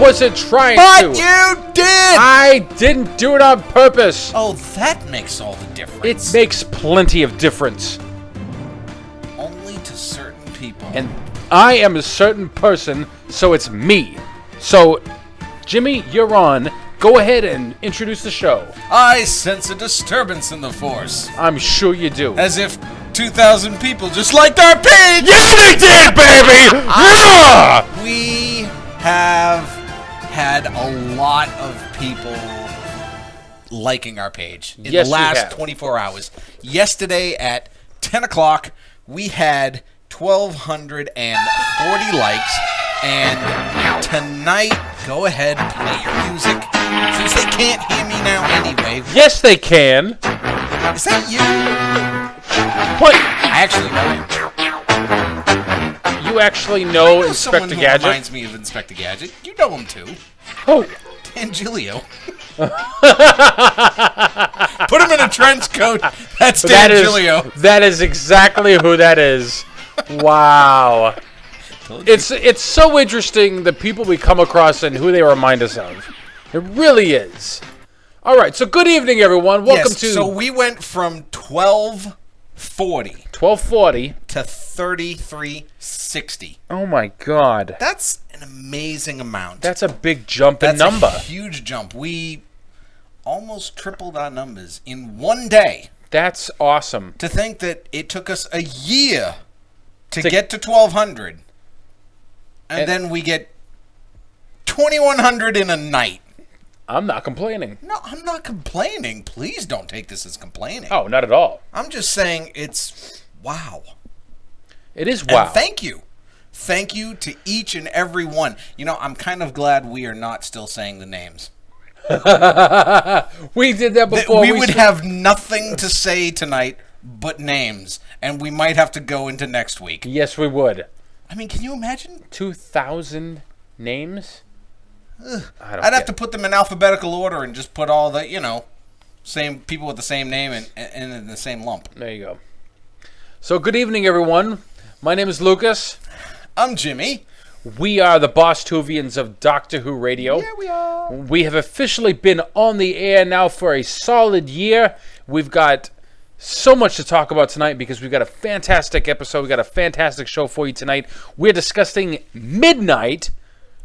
wasn't trying to. But you did! I didn't do it on purpose. Oh, that makes all the difference. It makes plenty of difference. Only to certain people. And I am a certain person, so it's me. So, Jimmy, you're on. Go ahead and introduce the show. I sense a disturbance in the force. I'm sure you do. As if 2,000 people just liked our page! Yeah, they did, baby! Yeah! We have had a lot of people liking our page in Yes, the we last have. 24 hours. Yesterday at 10 o'clock, we had 1,240 likes. And tonight, go ahead, play your music. Since they can't hear me now anyway. Yes, they can. Is that you? What? I actually know him. You actually know Someone Inspector who Gadget? reminds me of Inspector Gadget. You know him too. Oh. Tangilio. Put him in a trench coat. That's Tangilio. That is exactly who that is. Wow. It's so interesting the people we come across and who they remind us of. It really is. All right, so good evening, everyone. Welcome to... So we went from 1240 to to 3360. Oh, my God. That's an amazing amount. That's a big jump in number. That's a huge jump. We almost tripled our numbers in one day. That's awesome. To think that it took us a year to get to 1,200. And then we get 2,100 in a night. I'm not complaining. No, I'm not complaining. Please don't take this as complaining. Oh, not at all. I'm just saying it's wow. It is wow. And thank you. Thank you to each and every one. You know, I'm kind of glad we are not still saying the names. We did that before. We would have nothing to say tonight but names. And we might have to go into next week. Yes, we would. I mean, can you imagine? 2,000 names? I'd have to put them in alphabetical order and just put all the, same people with the same name and in the same lump. There you go. So, good evening, everyone. My name is Lucas. I'm Jimmy. We are the Bost-Whovians of Doctor Who Radio. Yeah, we are. We have officially been on the air now for a solid year. We've got so much to talk about tonight because we've got a fantastic episode. We've got a fantastic show for you tonight. We're discussing Midnight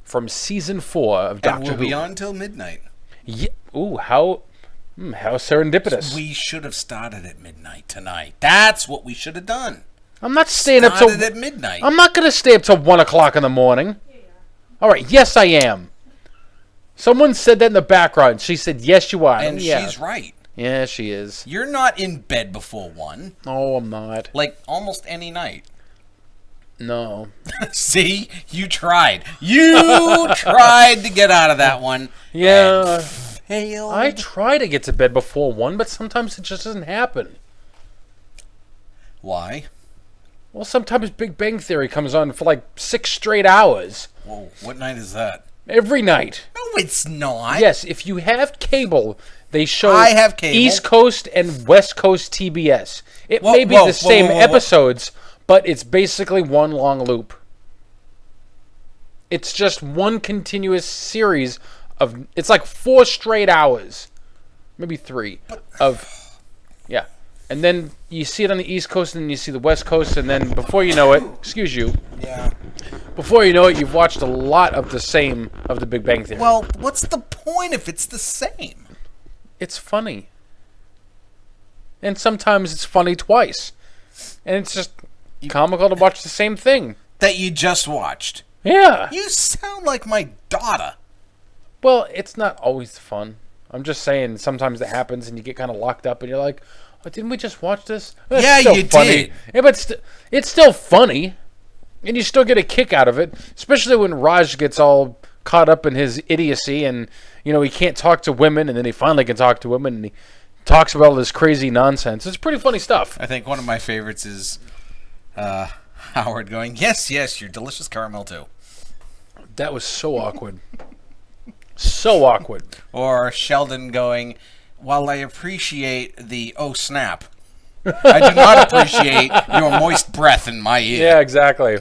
from Season 4 of Doctor Who. And we'll be on till midnight. Yeah. Ooh, how serendipitous. We should have started at midnight tonight. That's what we should have done. I'm not staying up till... at midnight. I'm not going to stay up till 1 o'clock in the morning. All right, yes, I am. Someone said that in the background. She said, yes, you are. And she's right. Yeah, she is. You're not in bed before 1. Oh, I'm not. Like, almost any night. No. See? You tried. You tried to get out of that one. Yeah. And failed. I try to get to bed before 1, but sometimes it just doesn't happen. Why? Well, sometimes Big Bang Theory comes on for like 6 straight hours. Whoa, what night is that? Every night. No, it's not. Yes, if you have cable, they show I have cable. East Coast and West Coast TBS. It may be the same episodes, but it's basically one long loop. It's just one continuous series of... It's like 4 straight hours. Maybe 3. Yeah. And then you see it on the East Coast, and then you see the West Coast, and then before you know it... Excuse you. Yeah. Before you know it, you've watched a lot of the same of the Big Bang Theory. Well, what's the point if it's the same? It's funny. And sometimes it's funny twice. And it's just comical to watch the same thing. That you just watched. Yeah. You sound like my daughter. Well, it's not always fun. I'm just saying sometimes that happens and you get kind of locked up and you're like, oh, didn't we just watch this? It's yeah, still you funny. did. Yeah, but it's still funny. And you still get a kick out of it. Especially when Raj gets all caught up in his idiocy and, he can't talk to women and then he finally can talk to women and he talks about all this crazy nonsense. It's pretty funny stuff. I think one of my favorites is Howard going, yes, your delicious caramel too. That was so awkward. So awkward. Or Sheldon going, while I appreciate the oh snap, I do not appreciate your moist breath in my ear. Yeah, exactly.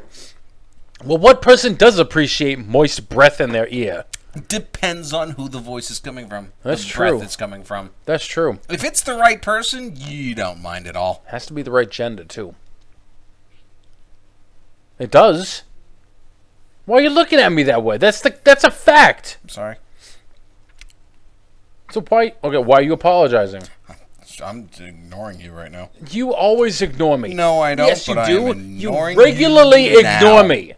Well, what person does appreciate moist breath in their ear? Depends on who the voice is coming from. That's the true. breath it's coming from. That's true. If it's the right person, you don't mind at all. Has to be the right gender, too. It does. Why are you looking at me that way? That's a fact. I'm sorry. So why are you apologizing? I'm ignoring you right now. You always ignore me. No, I don't. Yes, you but do. I am You ignoring regularly you ignore now. me.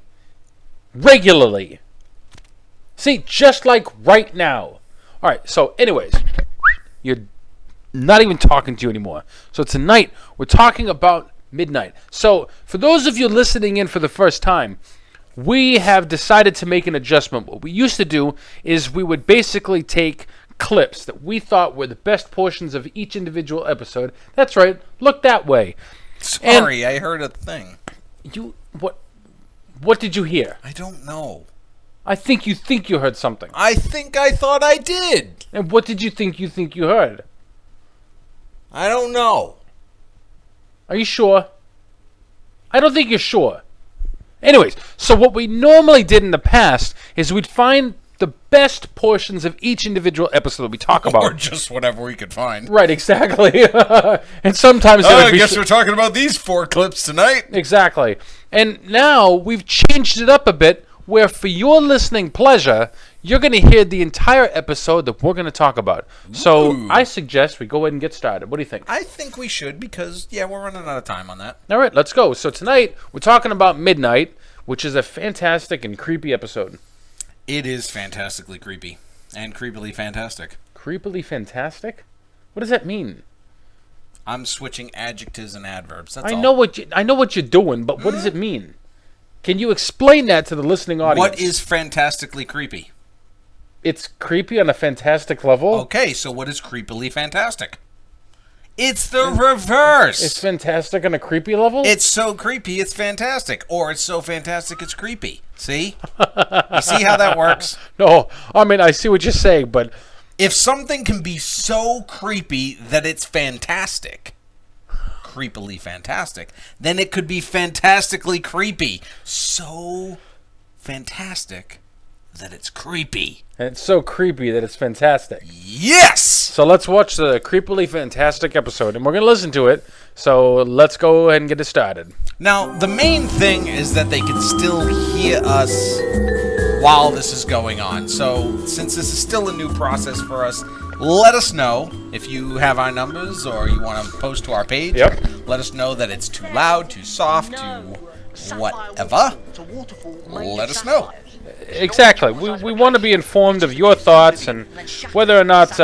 Regularly. See, just like right now. All right, so anyways, you're not even talking to you anymore. So tonight, we're talking about midnight. So for those of you listening in for the first time, we have decided to make an adjustment. What we used to do is we would basically take clips that we thought were the best portions of each individual episode. That's right, look that way. Sorry, I heard a thing. What did you hear? I don't know. I think you heard something. I thought I did. And what did you think you heard? I don't know. Are you sure? I don't think you're sure. Anyways, so what we normally did in the past is we'd find the best portions of each individual episode that we talk about. Or just whatever we could find. Right, exactly. And sometimes I guess we're talking about these 4 clips tonight. Exactly. And now we've changed it up a bit where for your listening pleasure, you're going to hear the entire episode that we're going to talk about. So Ooh. I suggest we go ahead and get started. What do you think? I think we should because, we're running out of time on that. All right, let's go. So tonight we're talking about Midnight, which is a fantastic and creepy episode. It is fantastically creepy and creepily fantastic. Creepily fantastic? What does that mean? I'm switching adjectives and adverbs. That's I all. know what you're doing, but what does it mean? Can you explain that to the listening audience? What is fantastically creepy? It's creepy on a fantastic level. Okay, so what is creepily fantastic? It's the reverse. It's fantastic on a creepy level? It's so creepy, it's fantastic. Or it's so fantastic, it's creepy. See? You see how that works? No, I mean, I see what you're saying, but If something can be so creepy that it's fantastic, creepily fantastic, then it could be fantastically creepy. So fantastic that it's creepy. and it's so creepy that it's fantastic. Yes! So let's watch the creepily fantastic episode, and we're going to listen to it. So let's go ahead and get it started. Now, the main thing is that they can still hear us while this is going on. So, since this is still a new process for us, let us know if you have our numbers or you want to post to our page. Yep. Let us know that it's too loud, too soft, too whatever. Let us know. Exactly. We want to be informed of your thoughts and whether or not,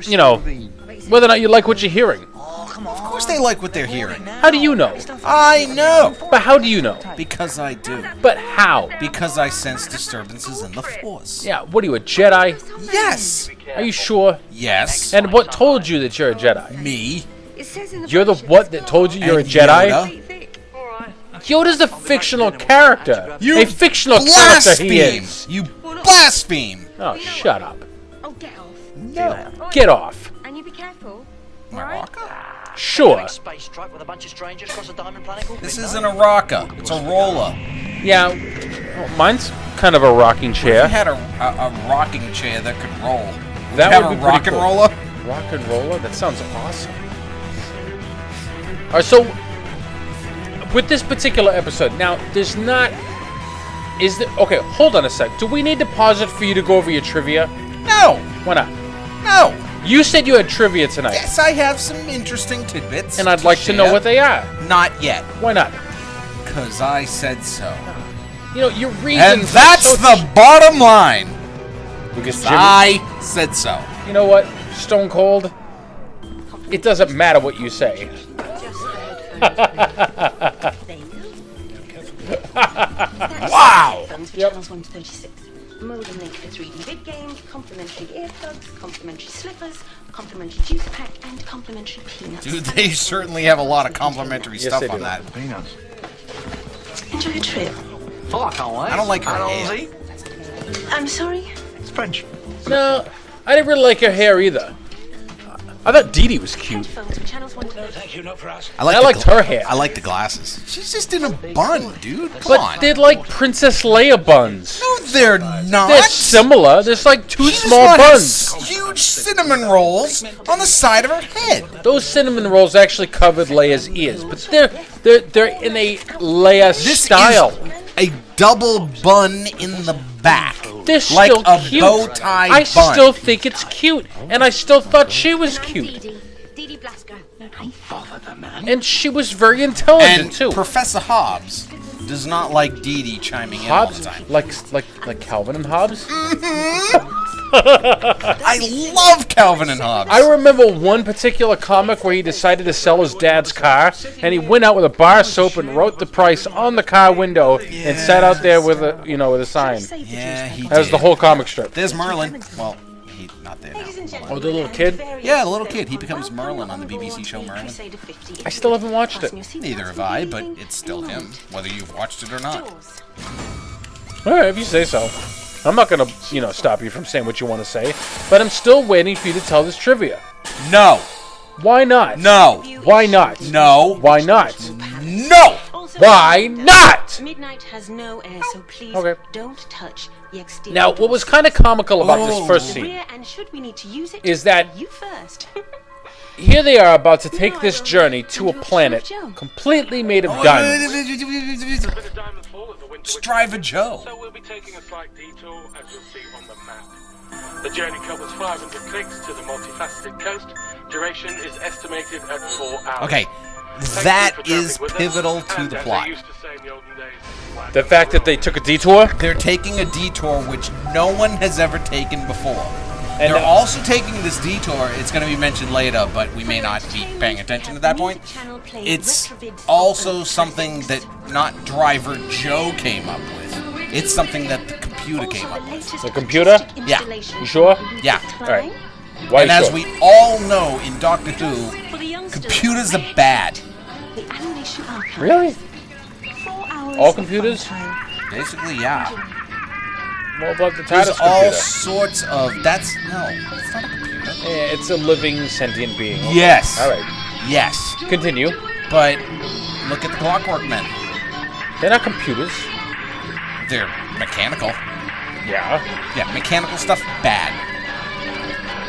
you know, whether or not you like what you're hearing. Of course they like what they're hearing. How do you know? I know. But how do you know? Because I do. But how? Because I sense disturbances in the Force. Yeah, what are you, a Jedi? Yes. Are you sure? Yes. And what told you that you're a Jedi? Me. You're the what that told you you're a And Jedi? Yoda. Yoda's a fictional character. You a fictional character he blaspheme. is. You blaspheme. Oh, shut up. Oh, get off. No. Get off. And you be careful. Maraka? Sure. Space truck with a bunch of strangers across a diamond planet called This Midnight. isn't a rocker. It's a roller. Yeah, oh, mine's kind of a rocking If chair. you had a rocking chair that could roll, would That you have would a be rock pretty and cool. roller? Rock and roller? That sounds awesome. Alright, so with this particular episode, now there's not. Is there. Okay, hold on a sec. Do we need to pause it for you to go over your trivia? No. Why not? No. You said you had trivia tonight. Yes, I have some interesting tidbits. And I'd like to know share. what they are. Not yet, Why not? because I said so. You know, your reason. And that's the bottom line. Because Jimmy, I said so. you know what? Stone Cold. It doesn't matter what you say. Wow. Channels 1 to 36. Modem link for 3D vid games, complimentary earplugs, complimentary slippers, complimentary juice pack, and complimentary peanuts. Dude, they certainly have a lot of complimentary Yes, stuff they on do. that. Peanuts. Enjoy your trip. Oh, I can't wait. I don't like her Allons-y. hair. I'm sorry. It's French. No, I didn't really like her hair either. I thought Dee Dee was cute. Headphones for channels 1 to 13. Thank you, not for us. I liked her hair. I like the glasses. She's just in a bun, dude. Come But on. they're like Princess Leia buns. No, they're not. They're similar. There's like two She small just buns. has huge cinnamon rolls on the side of her head. Those cinnamon rolls actually covered Leia's ears, but they're in a Leia This style. is a double bun in the back. They're like still a cute. bow tie I bun. still think it's cute, and I still thought she was cute, Dee Dee Blasco. and she was very intelligent And too. Professor Hobbs does not like Dee Dee chiming in all the Hobbs, time. like Calvin and Hobbs. I love Calvin and Hobbs. I remember one particular comic where he decided to sell his dad's car, and he went out with a bar of soap and wrote the price on the car window and sat out there with a with a sign. Yeah, he That was did. the whole comic strip. There's Merlin. Well, he's not there now. Oh, the little kid? Yeah, the little kid. He becomes Merlin on the BBC show Merlin. I still haven't watched it. Neither have I, but it's still him, whether you've watched it or not. All right, if you say so. I'm not gonna, stop you from saying what you want to say, but I'm still waiting for you to tell this trivia. No. Why not? No. Why not? No. Why not? No. Why not? Midnight has no air, so please don't touch the exterior. Now, what was kind of comical about this first The scene rear, and should we need to use it, is that you first. here they are about to take this journey to a planet completely made of diamonds. Strive a Joe. So we'll be taking a slight detour, as you'll see on the map. The journey covers 500 clicks to the multifaceted coast. Duration is estimated at 4 hours. Okay, that is pivotal to the plot. The fact that they took a detour? They're taking a detour which no one has ever taken before. And they're also taking this detour, it's going to be mentioned later, but we may not be paying attention at that point. It's also something that not Driver Joe came up with. It's something that the computer came up with. The computer? Yeah. You sure? Yeah. All right. Why And you as sure? we all know in Doctor Who, computers are bad. The animation archive. Really? 4 hours All of computers? runtime. Basically, yeah. What about the There's TARDIS all computer? sorts of... no, it's not a computer. Yeah, it's a living sentient being. Okay. Yes. All right. Yes. Continue. But look at the Clockwork Men. They're not computers. They're mechanical. Yeah. Yeah, mechanical stuff, bad.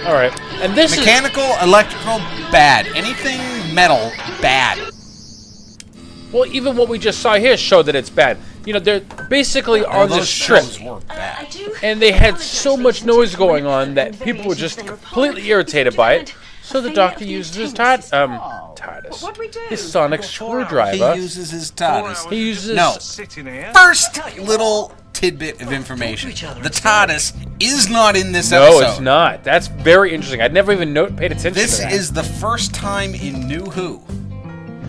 All right. And this Mechanical, electrical, bad. Anything metal, bad. well, even what we just saw here showed that it's bad. They're basically on Those this trip, shows were bad. and they had so much noise going on that people were just completely irritated by it. So the Doctor uses his TARDIS, his sonic He screwdriver. uses his TARDIS. He uses No. Sitting here. First little tidbit of information. The TARDIS is not in this No, episode. it's not. That's very interesting. I'd never even paid attention This to that. is the first time in New Who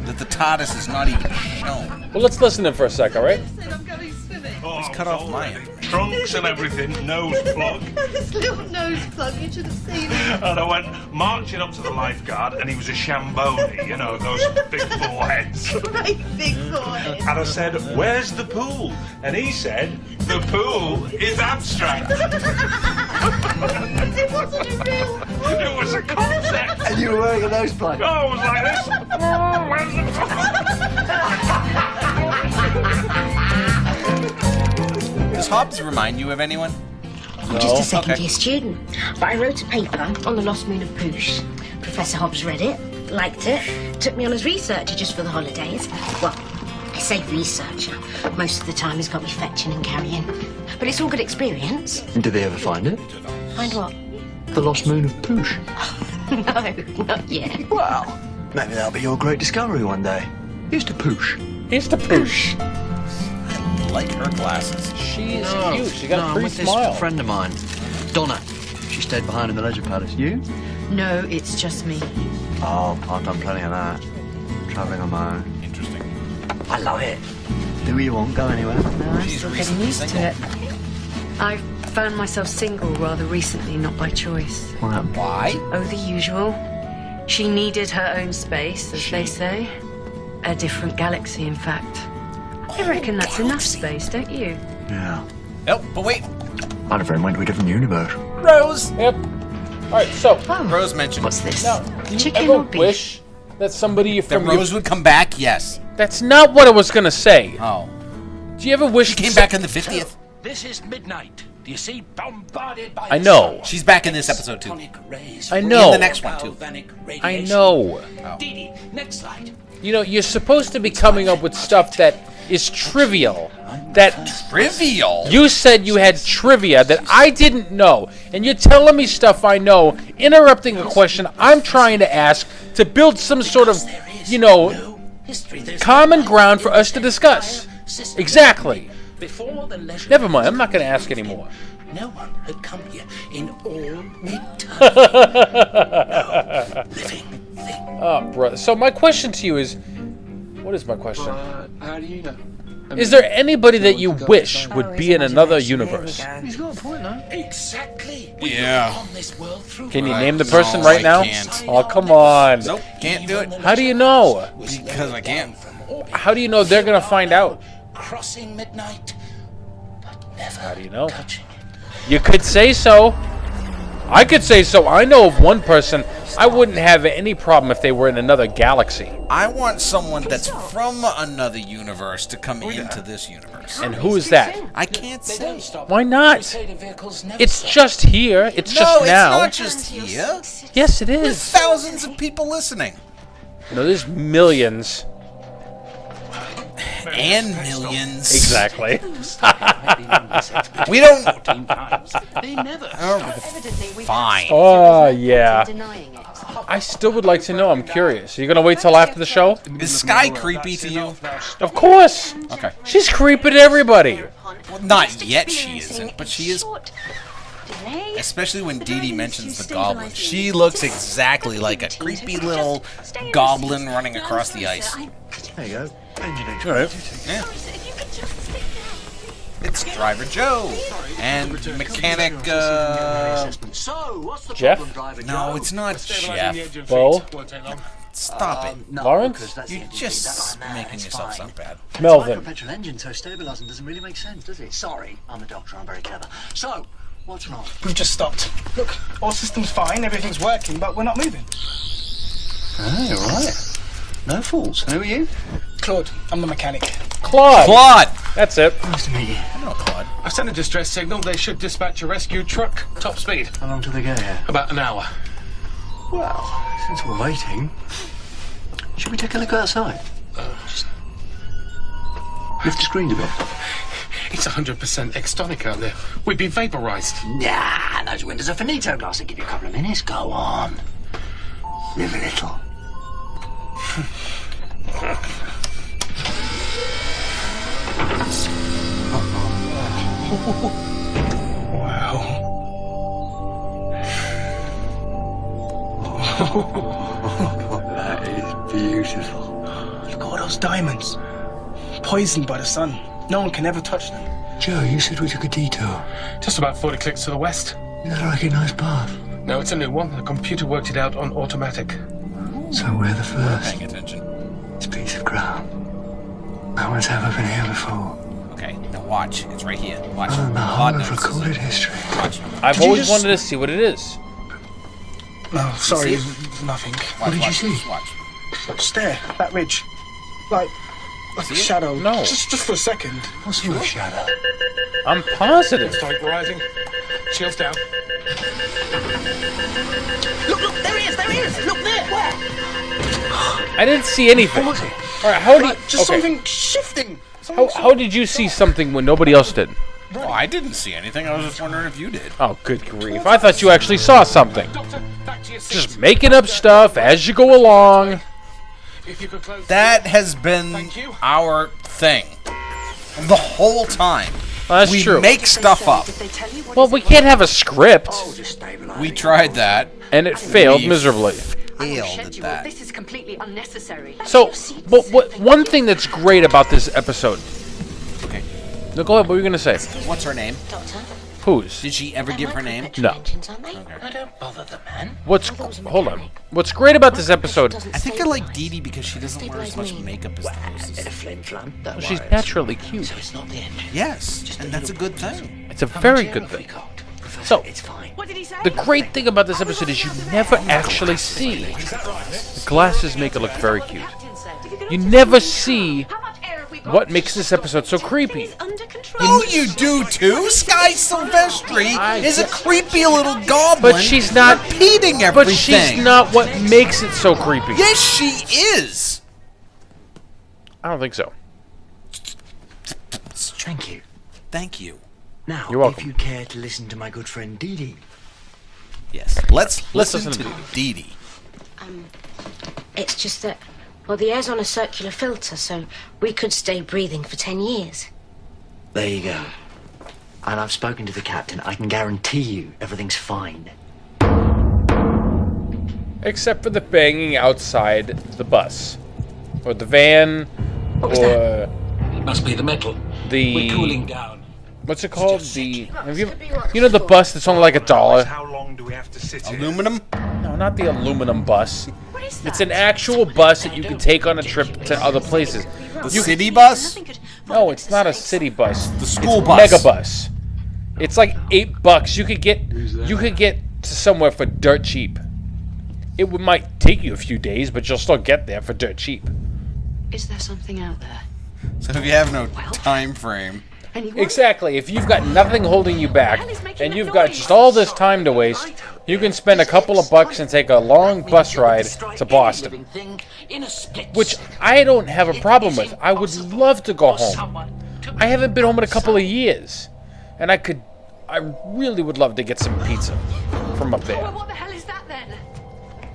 that the TARDIS is not even shown. Well, let's listen in for a sec, all right? He's cut off my end. Trunks and everything, nose plug. This little nose plug, you should have seen it. And I went marching up to the lifeguard, and he was a Shamboni, those big foreheads. Great big forehead. And I said, "Where's the pool?" And he said, "The pool is abstract." It wasn't a real pool. It was a concept. And you were wearing a nose plug. Oh, I was like this. Oh, where's the Does Hobbs remind you of anyone? I'm just a second Okay. year student, but I wrote a paper on the lost moon of Poosh. Professor Hobbs read it, liked it, took me on as researcher just for the holidays. Well, I say researcher. Most of the time he's got me fetching and carrying. But it's all good experience. Did they ever find it? Find what? The lost moon of Poosh. No, not yet. Well, maybe that'll be your great discovery one day. Here's to Poosh. Here's the Poosh. I like her glasses. She's cute. She got a I'm pretty with smile. this friend of mine, Donna. She stayed behind in the Leisure Palace. You? No, it's just me. Oh, I've done plenty of that. Travelling on my own. Interesting. I love it. Do what you want, go anywhere. No, I'm She's still getting recently used to single. it. I found myself single rather recently, not by choice. What happened? Why? Oh, the usual. She needed her own space, as they say. A different galaxy, in fact. I reckon that's enough space, don't you? Yeah. Oh, but wait. My friend went to a different universe. Rose. Yep. All right, so Oh, Rose mentioned. what's this? now Do you Chicken ever or beef? wish that somebody That from your... Rose would come back? Yes. That's not what I was gonna say. Oh. Do you ever wish... She came back in the 50th. This is midnight. Do you see? Bombarded by I know. She's back in this episode, too. I know. In the next one, too. I know. Dee Dee, next slide. You know, you're supposed to be coming up with stuff that is trivial. That Trivial. you said you had trivia that I didn't know, and you're telling me stuff I know, interrupting a question I'm trying to ask to build some sort of, you know, common ground for us to discuss. Exactly. Before the leisure Never mind, I'm not going to ask anymore. no one had come here in all eternity. No living thing. Oh, brother. So my question to you is, what is my question? How do you know? Is there anybody that you wish would be in another universe? He's got a point, no? Exactly. Yeah. On this world through Can you Right. name the person No, right I now? can't. Oh, come on. Nope, can't do it. How do you know? Because I can't. How do you know they're going to find out? crossing midnight, but never How do you know? touching it. You could say so. I could say so. I know of one person. I wouldn't have any problem if they were in another galaxy. I want someone that's from another universe to come into this universe. And who is that? I can't They say. don't stop. Why not? Crusader vehicles never It's stop. just here. It's No, just it's now. not just here. Yes, it There's is. thousands of people listening. No, there's millions. And millions. Exactly. We don't... 14 times. They never Fine. Oh, yeah. I still would like to know. I'm curious. Are you going to wait till after the show? Is Sky creepy to you? Of course. Okay. She's creeping to everybody. Well, not yet she isn't, but she is. Especially when Dee Dee mentions the goblin. She looks exactly like a creepy little goblin running across the ice. There you go. Engine All right. Yeah. It's Driver Joe. And Mechanic, So, what's the Jeff? problem, Driver No, Joe? it's not Jeff. Bo? Stop it. No, Lawrence? because that's You're the engine just that I'm making it's yourself fine. sound bad. Melvin. petrol engine, so stabilising doesn't really make sense, does it? Sorry, I'm a doctor, I'm very clever. So, what's wrong? We've just stopped. Look, our system's fine, everything's working, but we're not moving. Oh, right. No faults. Who are you? Claude, I'm the mechanic. Claude. Claude! That's it. Nice to meet you. I know Claude. I've sent a distress signal. They should dispatch a rescue truck. Top speed. How long till they get here? About an hour. Well, since we're waiting, should we take a look outside? Just lift the screen a bit. It's 100% extonic out there. We'd be vaporized. Nah, those windows are finito glass. I'll give you a couple of minutes. Go on. Live a little. That is beautiful. Look at all those diamonds. Poisoned by the sun. No one can ever touch them. Joe, you said we took a detour. Just about 40 clicks to the west. Is that like a nice path? No, it's a new one. The computer worked it out on automatic. So we're the first. Paying attention. It's a piece of ground. No one's ever been here before. Okay, now watch. It's right here. Watch. Oh, the Claude whole knows of this is recorded it. history. Watch. I've Did you always just- wanted to see what it is. No, sorry, see nothing. Watch, did you watch, see? just watch. Just there, that ridge. Like a See it? shadow. No. Just for a second. What's sort of shadow? I'm positive. Start rising. Shields down. Look, there he is, there he is. Look there. Where? I didn't see anything. All What was it? right, how do you, Like, just okay. something shifting. How did you see something when nobody else did? Oh, I didn't see anything. I was just wondering if you did. Oh, good grief. I thought you actually saw something. Doctor, back to your seat. Just making up stuff as you go along. If you could close That has been Thank you. our thing. The whole time. Well, that's we true. make stuff up. Well, we can't have a script. Just stabilize. We tried that. And it failed We miserably. Failed at that. This is completely unnecessary. So, but one thing that's great about this episode. Okay. No, go ahead. What were you going to say? What's her name? Doctor, Whose? Did she ever give her name? No. engines, aren't they? I don't bother the man. Hold on. What's great about this episode? I think I like Dee Dee because she doesn't wear as much makeup as the Bit of hostess. flim flam. Don't She's worry. naturally cute. So it's not the engine. Yes, and that's a good thing. It's a very good thing. Professor So, It's fine. What did he say? the great thing about this episode is you never actually see. The glasses make it look very cute. You never see what makes this episode so creepy. Oh, you do too? Sky Silvestri is a creepy little goblin. But she's not repeating everything. But she's not what makes it so creepy. Yes, she is. I don't think so. Thank you. Thank you. Now, You're welcome. if you care to listen to my good friend Dee Dee. Yes. Let's listen listen to to Dee Dee. It's just that, well, the air's on a circular filter, so we could stay breathing for 10 years. There you go. And I've spoken to the captain. I can guarantee you everything's fine. Except for the banging outside the bus. Or the van. was Or Must be the metal. the... We're cooling down. What's it called? The... Have you know the bus that's only like $1? How long do we have to sit here? Aluminum? No, not the aluminum bus. It's an actual bus that you can take on a trip to other places. The city bus? No, it's not a city bus. The school It's bus. Mega bus. It's like $8. You could get to somewhere for dirt cheap. It might take you a few days, but you'll still get there for dirt cheap. Is there something out there? So if you have no time frame. Exactly. If you've got nothing holding you back, and you've got just all this time to waste, you can spend a couple of bucks and take a long bus ride to Boston. Which I don't have a problem with. I would love to go home. I haven't been home in a couple of years. And I really would love to get some pizza from up there. Well, what the hell is that then?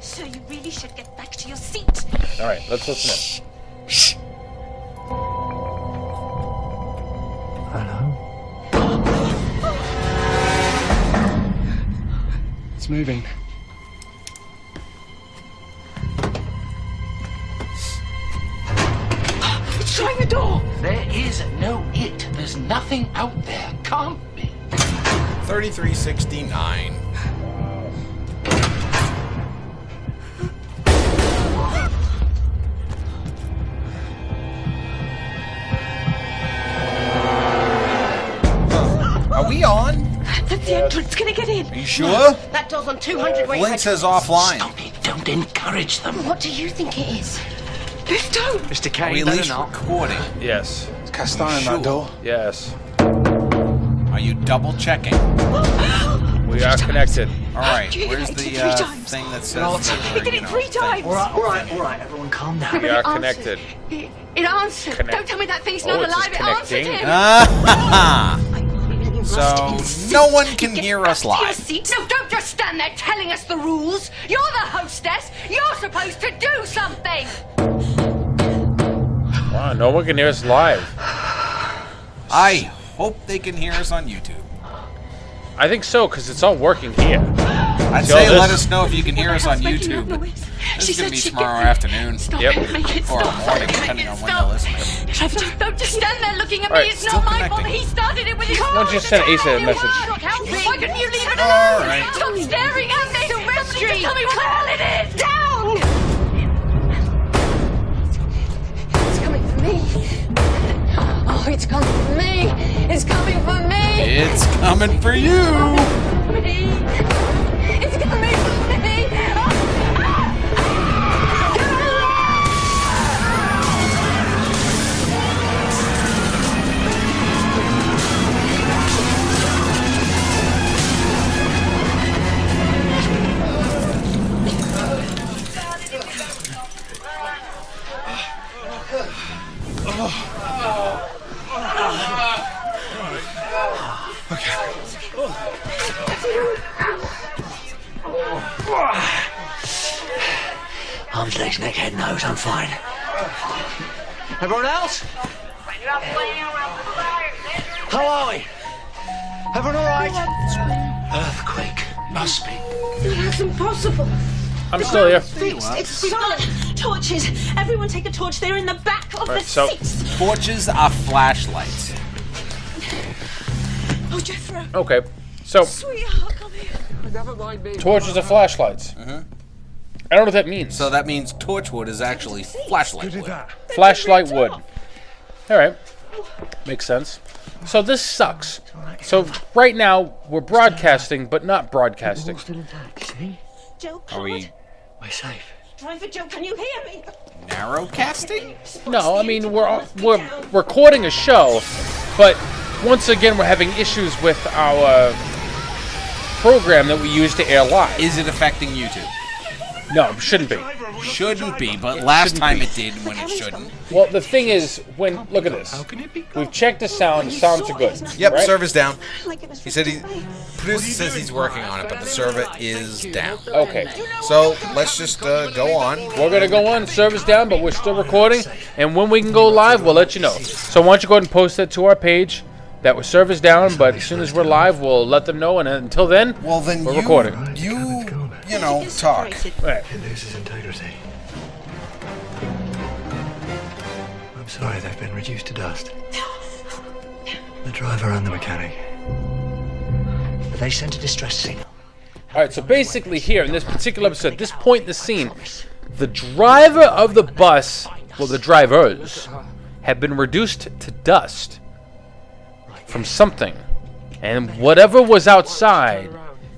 So you really should get back to your seat. Alright, let's listen in. It's moving. It's trying the door. There is no it. There's nothing out there. Can't be. 3369. Are we on? That's the entrance. Can I get in? Are you sure? That door's on 200 way. Link says offline. Stop it. Don't encourage them. What do you think it is? Lift up. Mr. Are Kane, we at better least not. recording? Yes. It's cast iron, Sure. that door. Yes. Are you double checking? We are connected. Alright, You where's hit the it 3 times. thing that says I did it 3 times. All right, everyone calm down. We are connected. It answered. Connect. Don't tell me that thing's Oh, not it's just alive. It answered connecting. him. Ah, You must so insist no one you can get hear back us to your live. seat. No, don't just stand there telling us the rules. You're the hostess. You're supposed to do something. Wow, no one can hear us live. I hope they can hear us on YouTube. I think so, because it's all working here. I'd See all say this? let us know if you can hear us on Making that YouTube. But noise. this She is going said to be she'd tomorrow get me. afternoon. Stop Yep. it. Make it Or stop. morning, Make depending it on when you're stop. listening. Don't just stand there looking at me. Alright, It's still not my connecting. fault. He started it with his Why don't you send Asa a message? Why couldn't you leave it alone? Alright. Stop staring at me. Silvestri. Tell me what the hell it is. Down. It's coming for me. Oh, it's coming for me. It's coming for me. It's coming for you. It's coming for me. Arms, legs, neck, head, nose. I'm fine. Everyone else? How are we? Everyone all right? Earthquake. Must be. That's impossible. I'm still here. It's solid. Torches. Everyone take a torch. They're in the back of Right, so Torches are flashlights. Oh, Jeffro. okay, so Sweetheart, come here. torches are flashlights. I don't know what that means. So that means torchwood is actually flashlight wood. Flashlight wood. All right, makes sense. So this sucks. So right now we're broadcasting, but not broadcasting. Joe, Are we We're safe. Driver Joe, can you hear me? narrowcasting? No, I mean we're recording a show, but once again we're having issues with our program that we use to air live. Is it affecting YouTube? No, shouldn't be. Shouldn't be, but last shouldn't time be. it did when it shouldn't. Well, the thing is, look at this. We've checked the sound. The sounds are good. Yep, right? server's down. He said producer says he's working on it, but the server is down. Okay. So let's just go on. We're gonna go on. Server's down, but we're still recording. And when we can go live, we'll let you know. So why don't you go ahead and post that to our page that we're server's down, but as soon as we're live, we'll let them know. And until then, Well, then we're recording. You know, talk. Right. It loses integrity. I'm sorry they've been reduced to dust. The driver and the mechanic. They sent a distress signal. All right. So basically, here in this particular episode, this point in the scene, the driver of the bus, well, the drivers, have been reduced to dust from something, and whatever was outside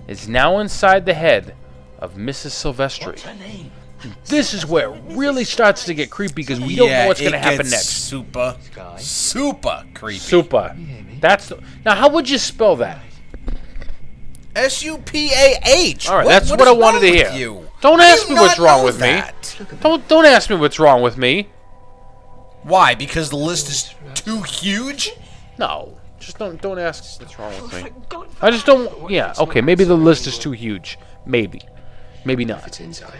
is now inside the head of Mrs. Silvestri. This is where it really starts to get creepy because we don't know what's going to happen next. Super creepy. Super. Now, how would you spell that? SUPAH. All right, that's what I wanted to hear. Don't ask me what's wrong with me. Don't ask me what's wrong with me. Why? Because the list is too huge? No, just don't ask what's wrong with me. I just don't. Yeah, okay, maybe the list is too huge. Maybe not. It's inside.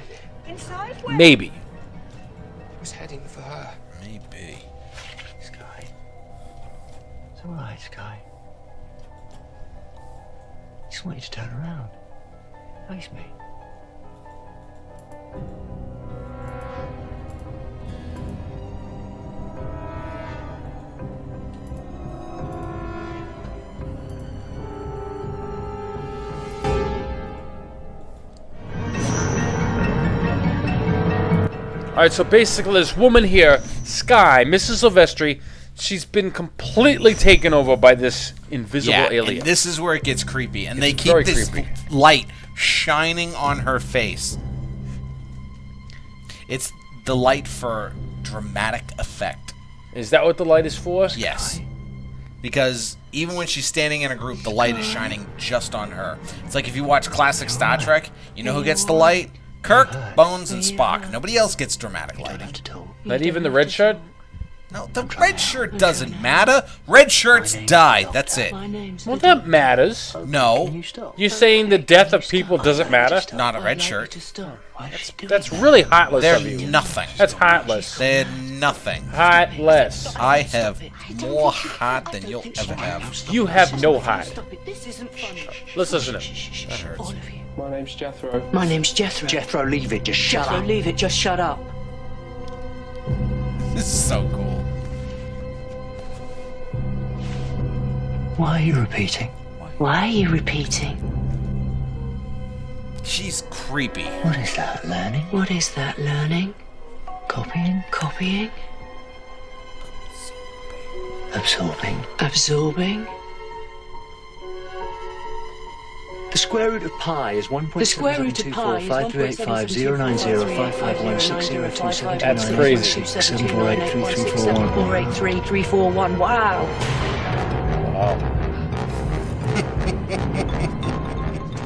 Inside? Where? Maybe. I was heading for her. Maybe. Sky. It's all right, Sky. Just want you to turn around. Face me. Alright, so basically this woman here, Sky, Mrs. Silvestri, she's been completely taken over by this invisible alien. And this is where it gets creepy. And they keep very this creepy. light shining on her face. It's the light for dramatic effect. Is that what the light is for? Yes. Because even when she's standing in a group, the light is shining just on her. It's like if you watch classic Star Trek, you know who gets the light? Kirk, Bones, and Spock. Nobody else gets dramatic lighting. Not even the red shirt? No, the red shirt doesn't matter. Red shirts die. That's it. Well, that matters. No, You're saying the death of people doesn't matter? not a red shirt. That's really heartless They're of you. nothing. That's heartless. They're nothing. Heartless. I have more heart than you'll ever have. You have no heart. This isn't funny. Let's listen to him. That hurts. My name's Jethro. My name's Jethro. Jethro, leave it. Just shut Jethro, up. leave it. Just shut up. This is so cool. Why are you repeating? Why are you repeating? She's creepy. What is that, learning? What is that, learning? Copying? Copying? Absorbing? Absorbing? The square root of pi is 1.72452852850905516027799. The square root of pi is 1.72452850960272996783278 That's crazy. 748333441. Wow.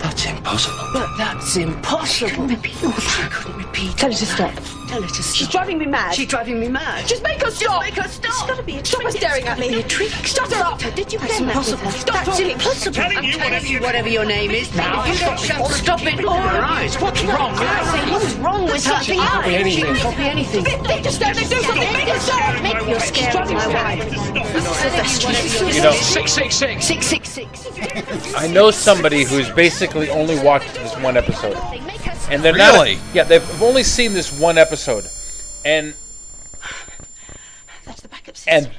That's impossible. But that's impossible. I couldn't repeat. Tell her to stop. Tell her to stop. She's driving me mad. She's driving me mad. Just make her stop. Make her stop. It's gotta be a Stop her trick. staring at me. Be a trick. Stop her up. Did you That's get that with impossible. her? Stop That's talking. impossible. I'm telling you whatever your name is now. If you don't stop it. What's wrong? What's wrong with her? She can copy anything. Copy anything. They just don't do something. Make her stop. You're scaring my wife. You know, 666. 666. I know somebody who's basically only watched this one episode. And they're Really? not. Yeah, they've only seen this one episode. And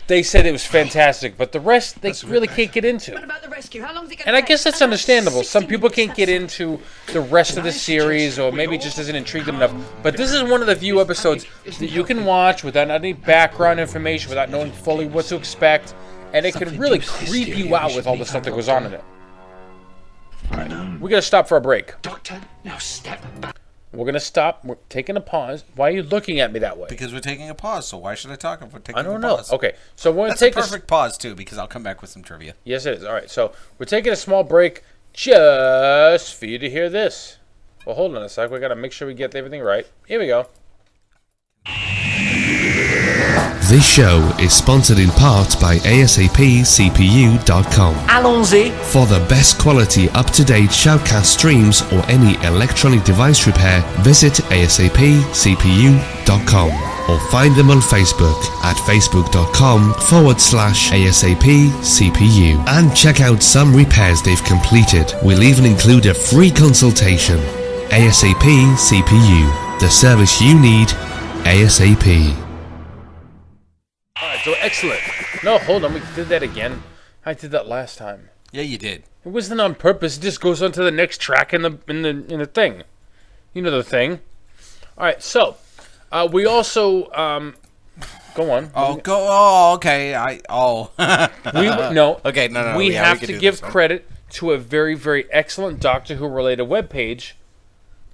they said it was fantastic, but the rest they really can't get into. What about the rescue? How long is it going And I guess that's understandable. Some people can't get into the rest of the series, or maybe it just doesn't intrigue them enough. But this is one of the few episodes that you can watch without any background information, without knowing fully what to expect, And it can really creep you out with all the stuff that goes on in it. We're going to stop for a break. Doctor, now step back. We're going to stop. We're taking a pause. Why are you looking at me that way? Because we're taking a pause, so why should I talk if we're taking I don't a know. pause? Okay, so we're going to That's a take perfect pause, too, because I'll come back with some trivia. Yes, it is. All right, so we're taking a small break just for you to hear this. Well, hold on a sec. We got to make sure we get everything right. Here we go. This show is sponsored in part by ASAPCPU.com. Allons-y. For the best quality up-to-date shoutcast streams or any electronic device repair, visit ASAPCPU.com or find them on Facebook at facebook.com/ASAPCPU and check out some repairs they've completed. We'll even include a free consultation. ASAP CPU, the service you need ASAP. Alright, so excellent. No, hold on, we did that again. I did that last time. Yeah, you did. It wasn't on purpose. It just goes on to the next track in the thing. You know the thing. Alright, so we also go on. Okay. No. Okay, no. We yeah, have we to can do give this one. credit to a very, very excellent Doctor Who related webpage.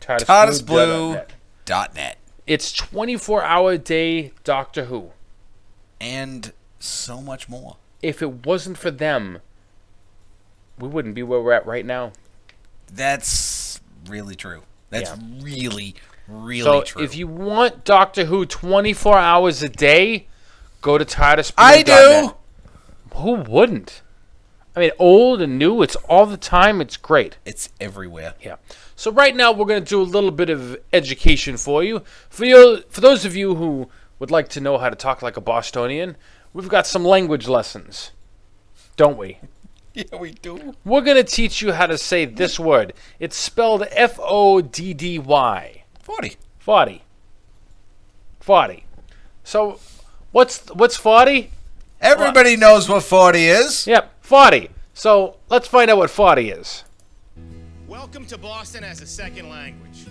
TARDISBlue.net. It's 24-hour day Doctor Who. And so much more. If it wasn't for them, we wouldn't be where we're at right now. That's really true. That's really so true. if you want Doctor Who 24 hours a day, go to TARDISBlue.net. I do! Who wouldn't? I mean, old and new, it's all the time. It's great. It's everywhere. Yeah. So right now we're going to do a little bit of education for you. For those of you who would like to know how to talk like a Bostonian, we've got some language lessons, don't we? Yeah, we do. We're going to teach you how to say this word. It's spelled Foddy. 40. 40. So what's 40? Everybody knows what 40 is. Yep, 40. So let's find out what 40 is. Welcome to Boston as a second language.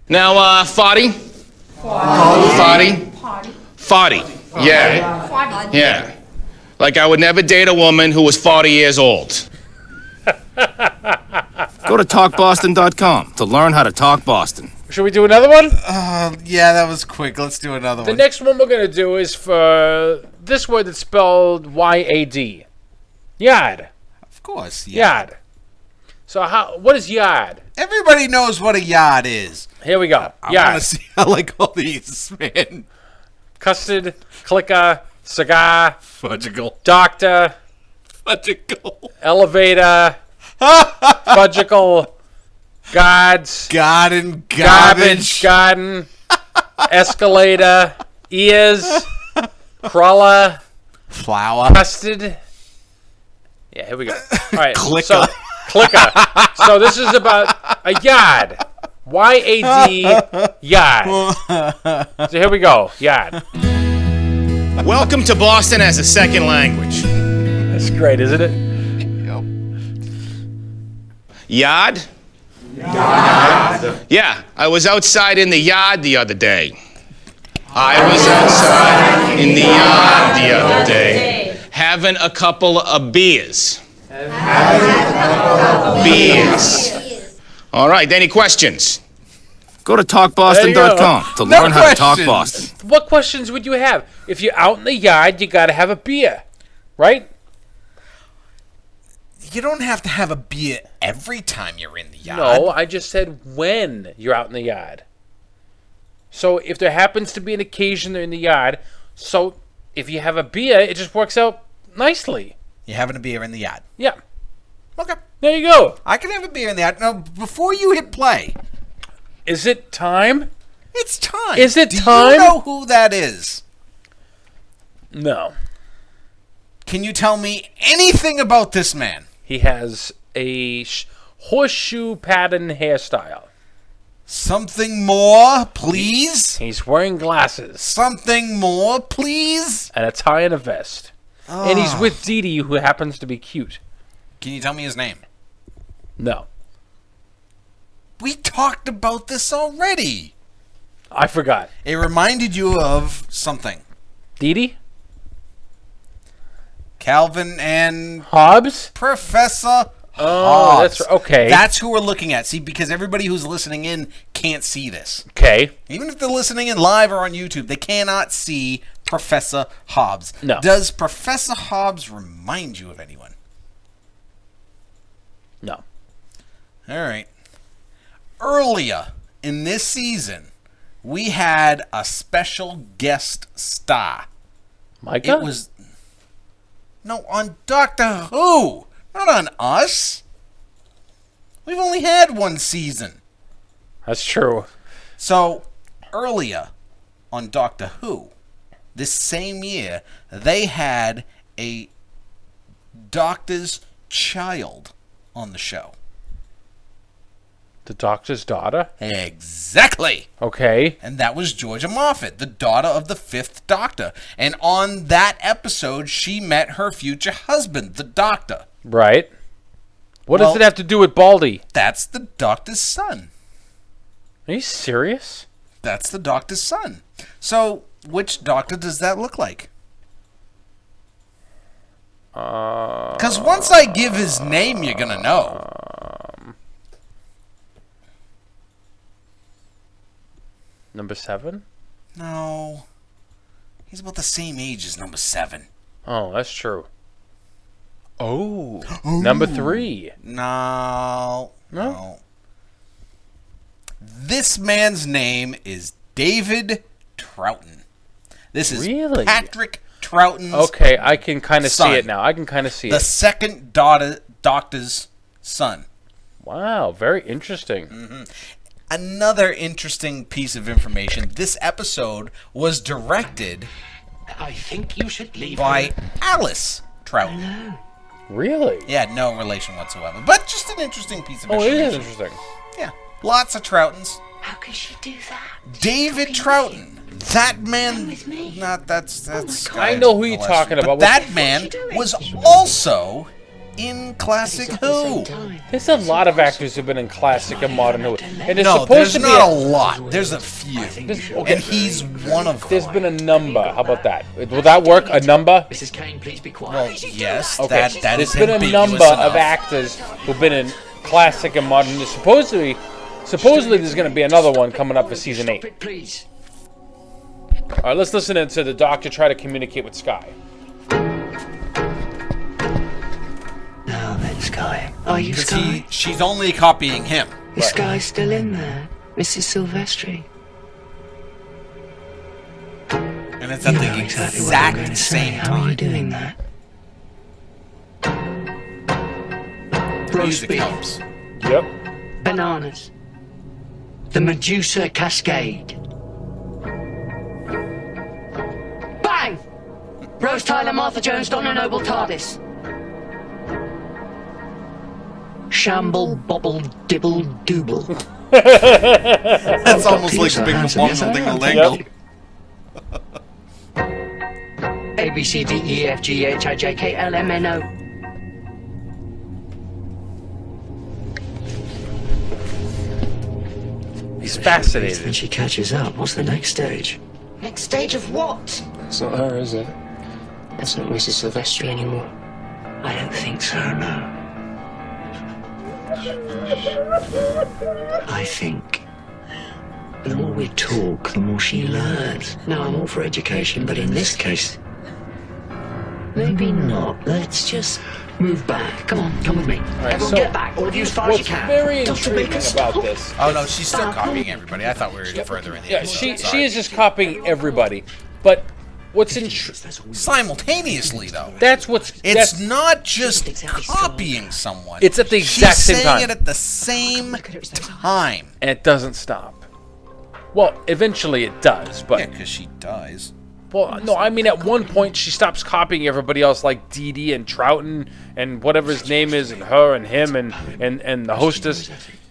Now, 40. 40. 40. Yeah. Yeah. Like I would never date a woman who was 40 years old. Go to TalkBoston.com to learn how to talk Boston. Should we do another one? Yeah, that was quick. Let's do another The one. next one we're going to do is for this word that's spelled Y-A-D. Yard. Of course, Yard. So what is yard? Everybody knows what a yard is. Here we go. I Yard. want to see how like all these, man. Custard, clicker, cigar, Fudgicle. doctor, Fudgicle. elevator, fudgicle, guards, Garden, garbage, garden, escalator, ears, crawler, flower, custard. Yeah, here we go. All right, Clicker. So, clicker. So this is about a yard. Y-A-D, yard. So here we go, yard. Welcome to Boston as a second language. That's great, isn't it? Yard? Yeah, I was outside in the yard the other day. I was outside in the yard the other day, having a couple of beers. Beers. All right, any questions? Go to TalkBoston.com to learn how to talk Boston. What questions would you have? If you're out in the yard, you got to have a beer, right? You don't have to have a beer every time you're in the yard. No, I just said when you're out in the yard. So if there happens to be an occasion they're in the yard, so if you have a beer, it just works out nicely. You're having a beer in the yard. Yeah. Okay. There you go. I can have a beer in the yard. Now, before you hit play. Is it time? It's time. Is it Do time? you know who that is? No. Can you tell me anything about this man? He has a horseshoe pattern hairstyle. Something more, please? He's wearing glasses. Something more, please? And a tie and a vest. And he's with Dee Dee, who happens to be cute. Can you tell me his name? No. We talked about this already. I forgot. It reminded you of something. Dee Dee? Calvin and Hobbes? Professor Oh, Hobbes. that's okay. That's who we're looking at. See, because everybody who's listening in can't see this. Okay. Even if they're listening in live or on YouTube, they cannot see Professor Hobbes. No. Does Professor Hobbes remind you of anyone? No. All right. Earlier in this season, we had a special guest star. Micah? It was... No, on Doctor Who. Not on us. We've only had one season. That's true. So, earlier on Doctor Who, this same year, they had a doctor's child on the show. The Doctor's daughter? Exactly. Okay. And that was Georgia Moffat, the daughter of the 5th Doctor. And on that episode, she met her future husband, the Doctor. Right. What does it have to do with Baldy? That's the Doctor's son. Are you serious? That's the Doctor's son. So, which Doctor does that look like? Because once I give his name, you're going to know. Number 7? No. He's about the same age as number 7. Oh, that's true. Oh. Number 3. No. This man's name is David Troughton. This is Really? Patrick Troughton's Okay, I can kind of see son. it now. I can kind of see the it. second Doctor's son. Wow, very interesting. Another interesting piece of information. This episode was directed I think you should leave by Alice Troughton. Really? Yeah, no relation whatsoever. But just an interesting piece of Oh, it information. is interesting. Yeah, lots of Troughtons. How could she do that? David Troughton. That man... Not that's I know who you're talking but about. that man was also in Classic Who. There's a lot of actors who've been in classic and modern Who. And it's No, supposed there's to be not a lot. There's a few. Okay. And he's one of them. There's been a number. How about that? Will that work? A number? Mrs. Kane, please be quiet. Well, yes, Okay. that There's is been a ambiguous number enough. of actors who've been in classic and modern. Supposedly there's going to be another one coming up for season 8. Please. All right, let's listen to the Doctor try to communicate with Sky. Now then, Sky. Are you Because Sky? she's only copying him. Is Sky still in there? Mrs. Silvestri? And it's at the exactly what I'm going exact to say. same How are you time. doing that? Roast Music beef. helps. Yep. Bananas. The Medusa Cascade. Bang! Rose Tyler, Martha Jones, Donna Noble, TARDIS. Shamble, bobble, dibble, dooble. That's almost like Big Bumble Dingle Dangle. A, B, C, D, E, F, G, H, I, J, K, L, M, N, O. He's fascinated. When she catches up, what's the next stage? Next stage of what? It's not her, is it? That's not Mrs. Silvestri anymore. I don't think so, no. I think the more we talk, the more she learns. Now, I'm all for education, but in this case, maybe not. Let's just move back. Come on, come with me. right, Everyone so get back, all of you as far as you What's can. very Dr. intriguing Baker, about stop. this... Oh, no, she's still copying everybody. I thought we were further in the Yeah, episode. she is just copying everybody. But what's simultaneously, though. That's what's... It's not just copying someone. It's at the exact She's same saying time. it at the same time. And it doesn't stop. Well, eventually it does, but... Yeah, because she dies. Well, no, I mean, at one point she stops copying everybody else, like Dee Dee and Troughton and whatever his name is, and her and him and the hostess.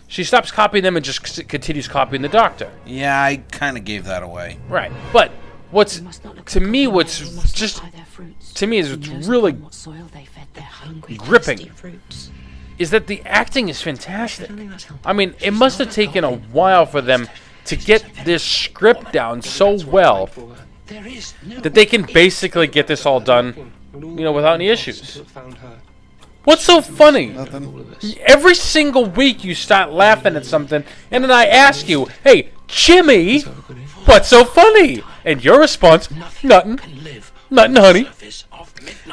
She stops copying them and just continues copying the Doctor. Yeah, I kind of gave that away. Right, but what's really gripping is that the acting is fantastic. I mean, it must have taken a while for them to get this script down so well that they can basically get this all done, without any issues. What's so funny? Nothing. Every single week you start laughing at something, and then I ask you, hey, Jimmy, what's so funny? And your response, nothing. Nothing, honey.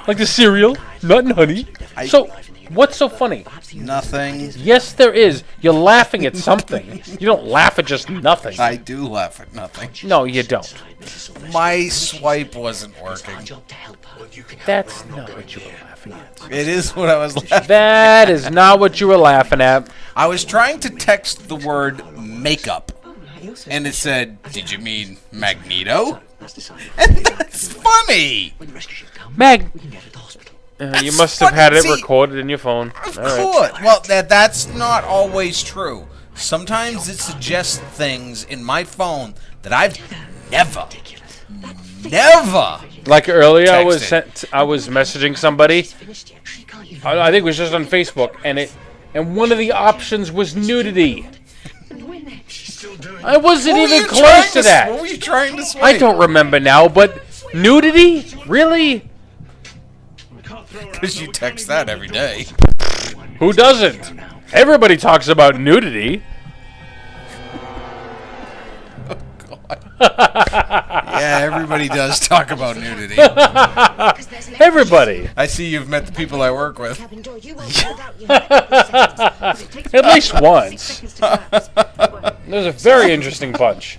Like the cereal, nothing, honey. So, what's so funny? Nothing. Yes, there is. You're laughing at something. You don't laugh at just nothing. I do laugh at nothing. No, you don't. My swipe wasn't working. That's not what you were laughing at. It is what I was laughing at. That is not what you were laughing at. I was trying to text the word makeup, and it said, "Did you mean Magneto?" And that's funny. You must have had it recorded in your phone. Of course. Well, that's not always true. Sometimes it suggests things in my phone that I've never. Like earlier, texted. I was messaging somebody. I think it was just on Facebook, and one of the options was nudity. I wasn't even close to that. What were you trying to swipe? I don't remember now, but nudity? Really? Because you text that every day. Who doesn't? Everybody talks about nudity. Yeah, everybody does talk about nudity. Everybody. I see you've met the people I work with. At least once. There's a very interesting bunch.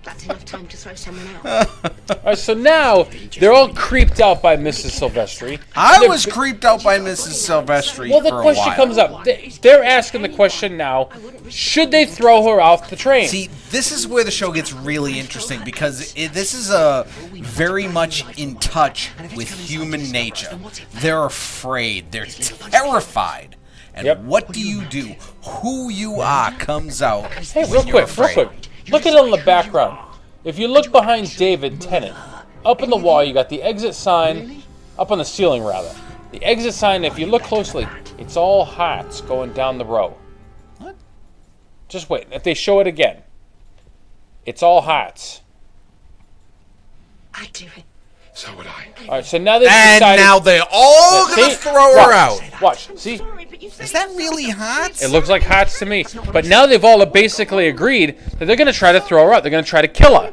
That's enough time to throw someone out. Alright, so now they're all creeped out by Mrs. Silvestri. I was creeped out by Mrs. Silvestri Well, the for a question while. comes up. They're asking the question now, should they throw her off the train? See, this is where the show gets really interesting because this is a very much in touch with human nature. They're afraid. They're terrified. And what do? Who you are comes out. Hey, real quick. Look at it on the background. If you look behind David Tennant, up in the wall, you got the exit sign, up on the ceiling, rather. The exit sign, if you look closely, it's all hearts going down the row. What? Just wait. If they show it again, it's all hearts. I'd do it. So would I. All right, so now they've And decided... now they're all going to throw her out. Watch, see? Is that really hot? It looks like hearts to me. But now they've all basically agreed that they're going to try to throw her out. They're going to try to kill her.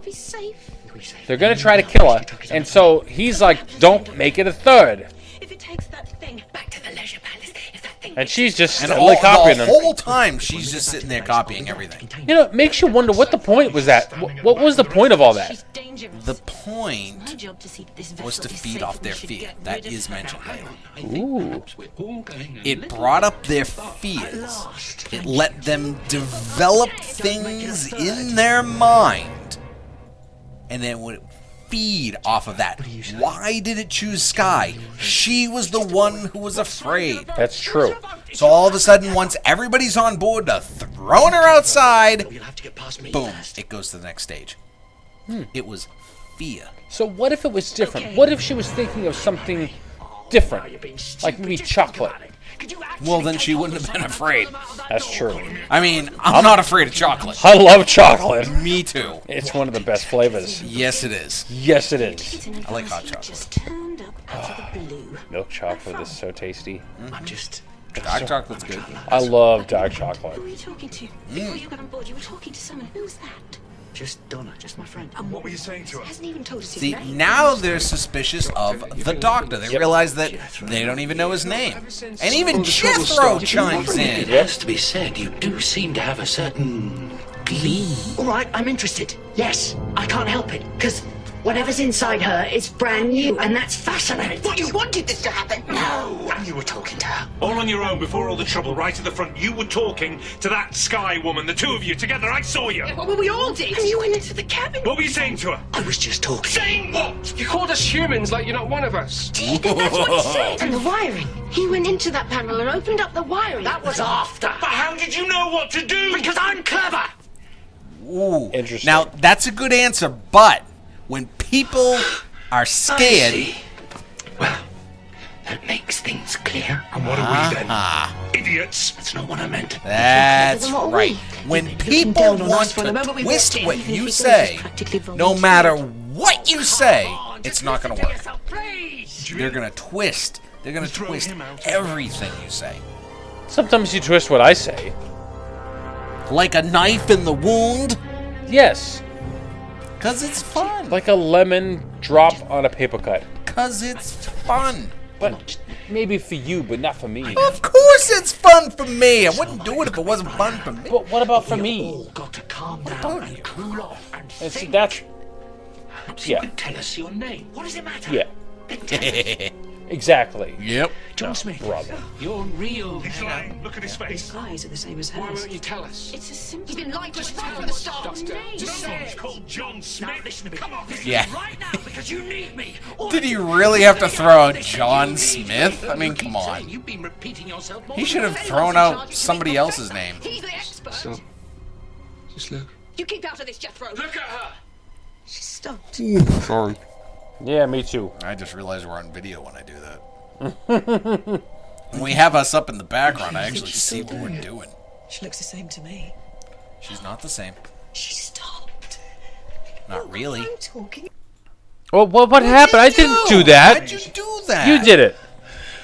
They're going to try to kill her. And so he's like, don't make it a third. If it takes that thing back to the leisure palace, if that thing... And she's just And steadily copying the them. whole time, she's just sitting there copying everything. It makes you wonder what the point was that. What was the point of all that? The point was to feed off their fear. That is mentioned later. Ooh. It brought up their fears. It let them develop things in their mind. And then would feed off of that. Why did it choose Skye? She was the one who was afraid. That's true. So all of a sudden, once everybody's on board to throwing her outside, boom, it goes to the next stage. It was fear. So what if it was different? What if she was thinking of something different? Like maybe chocolate. Well, then she wouldn't have been afraid. That's true. I mean, I'm not afraid of chocolate. I love chocolate. Me too. It's one of the best flavors. Yes, it is. Yes, it is. I like hot chocolate. Milk chocolate is so tasty. Dark chocolate's good. I love dark chocolate. Who were you talking to? Before you got on board, you were talking to someone. Who's that? Just Donna, just my friend. And what were you saying to her? Hasn't even told us his See, name. now they're suspicious of the Doctor. They realize that they don't even know his name. And even Jethro chimes It in. has to be said, you do seem to have a certain glee. All right, I'm interested. Yes, I can't help it, because whatever's inside her is brand new, and that's fascinating. What, you wanted this to happen? No, and you were talking to her. All on your own before all the trouble, right at the front. You were talking to that Skye woman, the two of you together. I saw you. Well, we all did. And you went into the cabin. What were you saying to her? I was just talking. Saying what? You called us humans like you're not one of us. That's what he said. And the wiring. He went into that panel and opened up the wiring. That was after. But how did you know what to do? Because I'm clever. Ooh. Interesting. Now, that's a good answer, but when people are scared... I see. Well, that makes things clear. And what are we then? Idiots. That's not what I meant. That's right. When people want to twist what you say, no matter what you say, it's not going to work. They're going to twist. They're going to twist everything you say. Sometimes you twist what I say. Like a knife in the wound? Yes. Because it's fun. Like a lemon drop on a paper cut. Because it's fun. But maybe for you, but not for me. Of course it's fun for me. I wouldn't do it if it wasn't fun for me. But what about for me? All got to calm down and cool off and And see, think. that's... Perhaps Yeah. you could tell us your name. What does it matter? Yeah. Then tell us. Exactly. Yep. John Smith. Brother. You're real. He's lying. Look at his face. Eyes are the same as Why hers. won't you tell us? It's a simple. He's been lying to us right from the start. No one's called John Smith. Now listen to me. Come on. Yeah. Right now, because you need me. Did he really have to throw out John Smith? I mean, come on. You've been repeating yourself more He than should have anyone thrown else. out somebody else's name. He's the expert. Stop. Just look. You keep out of this, Jethro. Look at her. She stopped. Sorry. Yeah, me too. I just realized we're on video when I do that. When we have us up in the background, I actually see what we're doing. She looks the same to me. She's not the same. She stopped. Not really. I'm talking. Well, what happened? I didn't do that. Why'd you do that? You did it.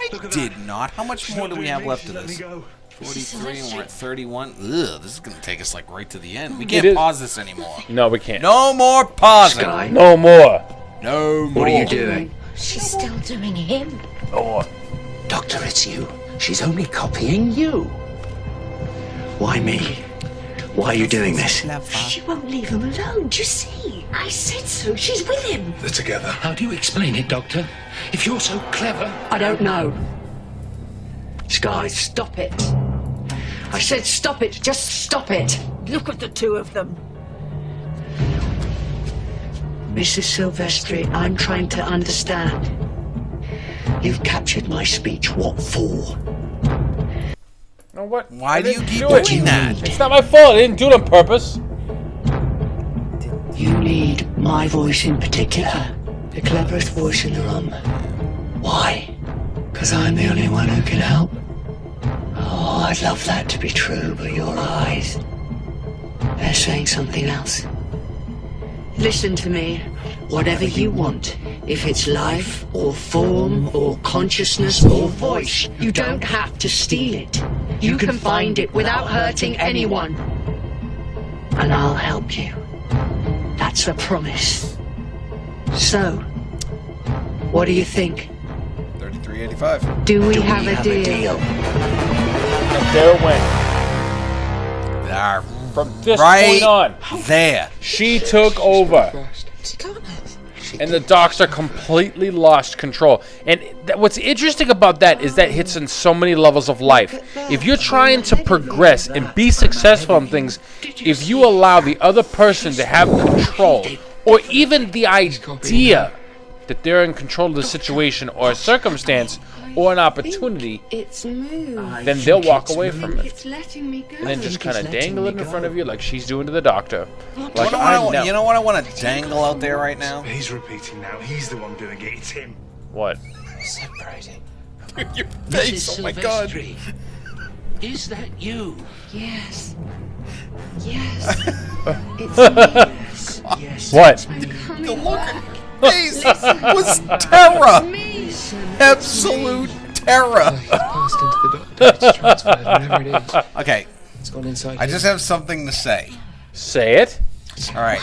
I did not. How much more do we have left of Let me this? go. 43 and we're at 31. Ugh, this is going to take us like right to the end. We It can't is. pause this anymore. No, we can't. No more pausing. Sky. No more. No more. What are you doing? She's still doing him. No. Doctor, it's you. She's only copying you. Why me? Why are you doing this? She won't leave him alone. Do you see? I said so. She's with him. They're together. How do you explain it, Doctor? If you're so clever. I don't know. Sky, Stop it. I said stop it. Just stop it. Look at the two of them. Mrs. Silvestri, I'm trying to understand. you've captured my speech. What for? No, what? Why I do you didn't keep it. doing that? It's not my fault. I didn't do it on purpose. You need my voice in particular. The cleverest voice in the room. Why? Because I'm the only one who can help. Oh, I'd love that to be true, but your eyes, they're saying something else. Listen to me. Whatever you want, if it's life or form or consciousness or voice, you don't have to steal it. You can find it without hurting anyone. And I'll help you. That's a promise. So, what do you think? 33.85. Do we have a deal? And there it went. There. From this Right point on, there. she took over. And the doctor completely lost control. And what's interesting about that is that hits on so many levels of life. If you're trying to progress and be successful in things, if you allow the other person to have control, or even the idea that they're in control of the situation or a circumstance or an opportunity, It's moved. then they'll walk away from it. It's letting me go. And then just kind of dangle it in front of you like she's doing to the doctor. Like, You know what I want to dangle out there right now? He's repeating now. He's the one doing it. It's him. What? Separating. Your face, oh my god. Silvestri, is that you? Yes. Yes. It's me. Yes. What? The look on your face was terror. Absolute terror. Passed into the doctor. It's transferred, whatever it is. Okay, It's gone inside. I just have something to say. Say it. All right.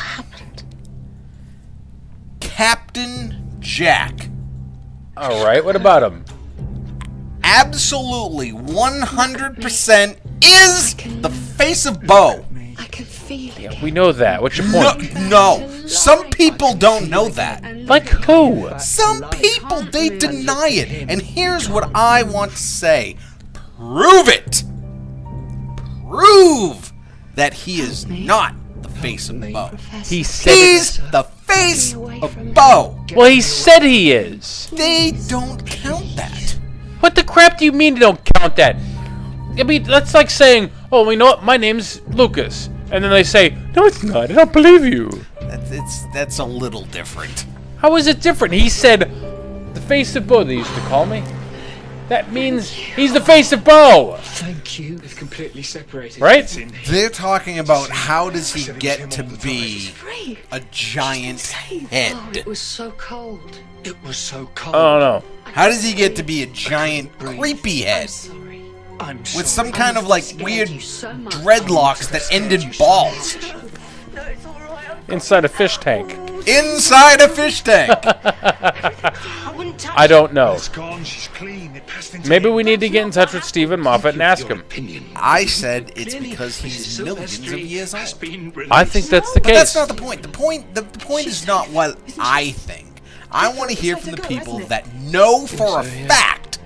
Captain Jack. All right. What about him? Absolutely 100% is the face of Bo. I can feel it. Yeah, we know that. What's your No, point? no. Some people don't know that. Like who? Some people, they deny it. And here's what I want to say. Prove it. Prove that he is not the face of Bo. He said He's the face of Bo. Well, he said he is. They don't count that. What the crap do you mean you don't count that? I mean, that's like saying, oh, you know what? My name's Lucas. And then they say, no, it's not. I don't believe you. That's a little different. How is it different? He said, the face of Bo, they used to call me. That means he's the face of Bo. Thank you. They've completely separated. Right? They're talking about how does he get to be a giant head. Oh, it was so cold. It was so cold. Oh no. How does he get to be a giant creepy head? With some kind of like weird dreadlocks that end in balls. Inside a fish tank. Inside a fish tank. I don't know. It's gone. She's clean. It passed into Maybe we need to get in touch with Stephen Moffat and ask him. I said it's because he's millions of years old. I think that's the But case. that's not the point. The point is not what I think. I want to hear from the people that know for a fact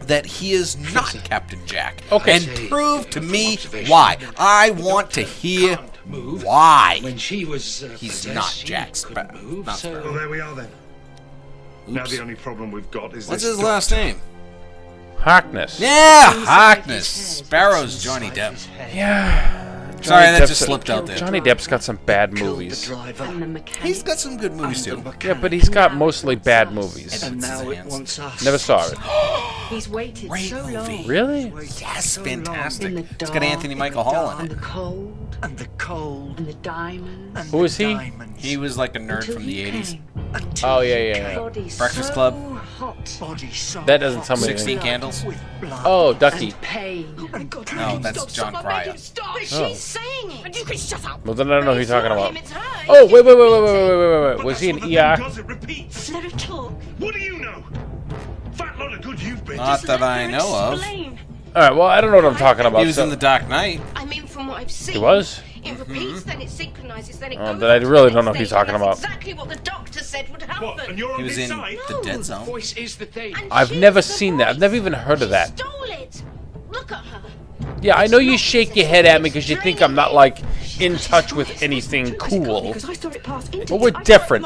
that he is not Captain Jack. Okay. And prove to me why. I want to hear why he's not Jack Sparrow. Well, there we are then. Now the only problem we've got is What's this his last name? Harkness. Yeah, Harkness. Sparrow's Johnny Depp. Yeah. Sorry, that Depp's just slipped out there. Johnny Depp's got some bad movies. He's got some good movies too. Yeah, but he's got mostly bad movies. And now it wants us. Never saw it. He's waited so long. Really? Yes, fantastic. In the It's got dark, Anthony Michael Hall in And it. the cold. And the cold. And the diamonds. Who is he? He was like a nerd from the 80s. Oh, yeah. Body Breakfast so Club. hot. Body so That doesn't tell me 16 anything. Candles. Oh, Ducky. Pain. No, that's John Cryer. Stop! Oh. She's saying it. And you can shut up. Well, then I don't know who you're talking about. It's her. Oh, wait. Was he an ER? does it repeats. Let her talk. What do you know? Fat lot of good you've been. Not that I know of. Explain. All right, well, I don't know what I'm talking about. He was so- in The Dark Knight. I mean, from what I've seen. He was? It repeats, then it synchronizes, then it Oh, goes then I on to really the don't know next who you're stage, and talking about. that's exactly what the doctor said would happen. What? And you're on He was his in side? The Dead Zone. Voice is the thing. And I've she's never the seen that. I've voice. never even heard of that. Stole it. Look at her. Yeah, I know you shake your head at me because you think I'm not, like, in touch with anything cool. Because I saw it pass into But we're different.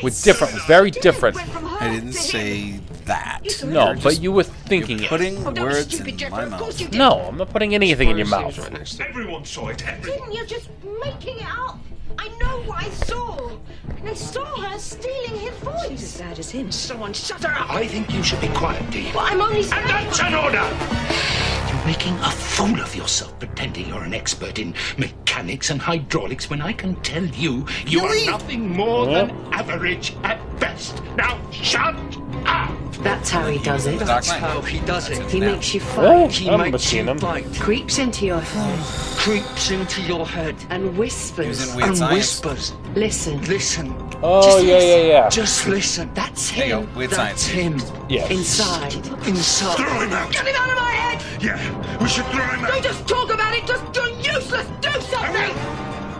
We're different. Very different. I didn't say that. No, but you were thinking it. Putting words in my mouth. No, I'm not putting anything in your mouth. Everyone saw it. Everyone. Didn't you just making it up? I know what I saw. And I saw her stealing his voice. She's as bad as him. Someone shut her up. I think you should be quiet, Dee. Well, I'm only saying. And that's an order. You're making a fool of yourself pretending you're an expert in mechanics and hydraulics when I can tell you you are nothing more than average at best. Now shut up! That's how he does it. That's how he does it. He makes you Oh, fight. He I remember makes seeing you him. fight. Creeps into your head. Creeps into your head. And He was whispers. in Weird And Science. whispers. Listen. Listen. Oh, Just yeah. listen. Just listen. That's There you him. go. Weird That's Science. him. Yeah. Inside. Inside. Throw him out. Get him out of my head! Yeah, we should throw him Don't out. just talk about it, just you're useless! Do I something!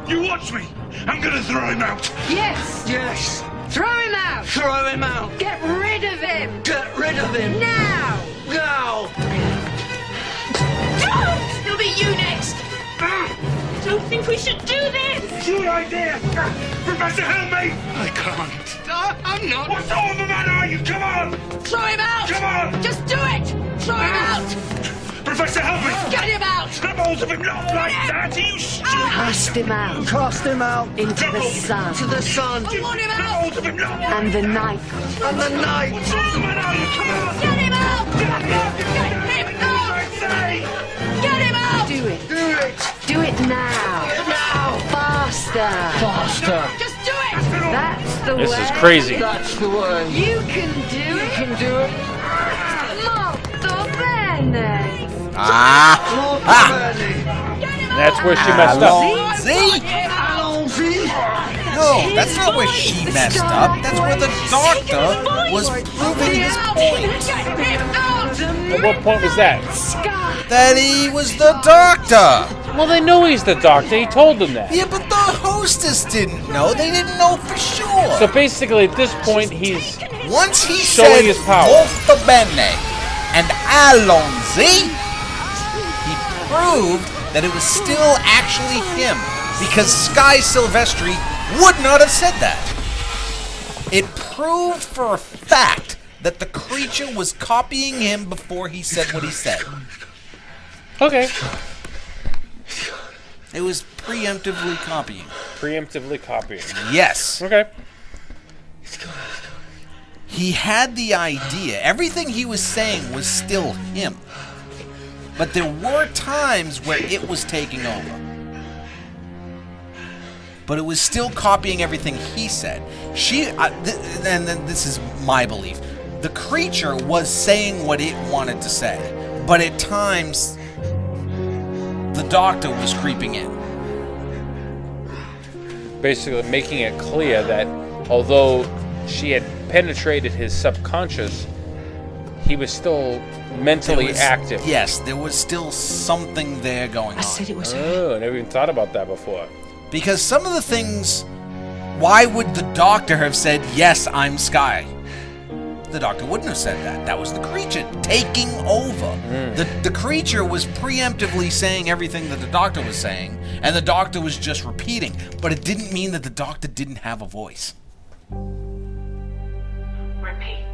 will. You watch me. I'm gonna throw him out. Yes. Yes. Throw him out. Throw him out. Get rid of him. Get rid of him. Now. Now. Don't! It'll be you next! Don't think we should do this! It's your idea. Professor, help me. I can't. I'm not. What sort of a man are you? Come on. Throw him out! Come on. Just do it! Throw him out! Professor, help me. Get him out! Grab hold of him, not like that. You stupid. Cast him out. Cast him out. Into the sun. To the sun. I want him Grab out! hold of him, not like And the night. And the night. What sort of a man are you? Come on. Get him out! Get him out! I say. Get him out! Do it. Do it. Do it now. Now. Faster. Faster. Just do it! That's the This way. is crazy. That's the way. You can do it. Can do it. Molto bene. That's where she messed up. See? Allons-y. No, that's not where she messed up. That's where the doctor was proving his point. Get him out! At what point was that? That he was the doctor. Well, they know he's the doctor. He told them that. Yeah, but the hostess didn't know. They didn't know for sure. So basically, at this point, he's Once he showing said his power. molto bene and allons-y, he proved that it was still actually him because Sky Silvestri would not have said that. It proved for a fact that the creature was copying him before he said what he said. okay. It was preemptively copying. Preemptively copying. Yes. Okay. He had the idea. Everything he was saying was still him. But there were times where it was taking over. But it was still copying everything he said. And this is my belief. The creature was saying what it wanted to say. But at times, the doctor was creeping in. Basically making it clear that although she had penetrated his subconscious, he was still mentally active. Yes, there was still something there going on. I said it was her. I never even thought about that before. Because some of the things, why would the doctor have said, yes, I'm Sky? The doctor wouldn't have said that. That was the creature taking over. The creature was preemptively saying everything that the doctor was saying, and the doctor was just repeating. But it didn't mean that the doctor didn't have a voice. Repeat.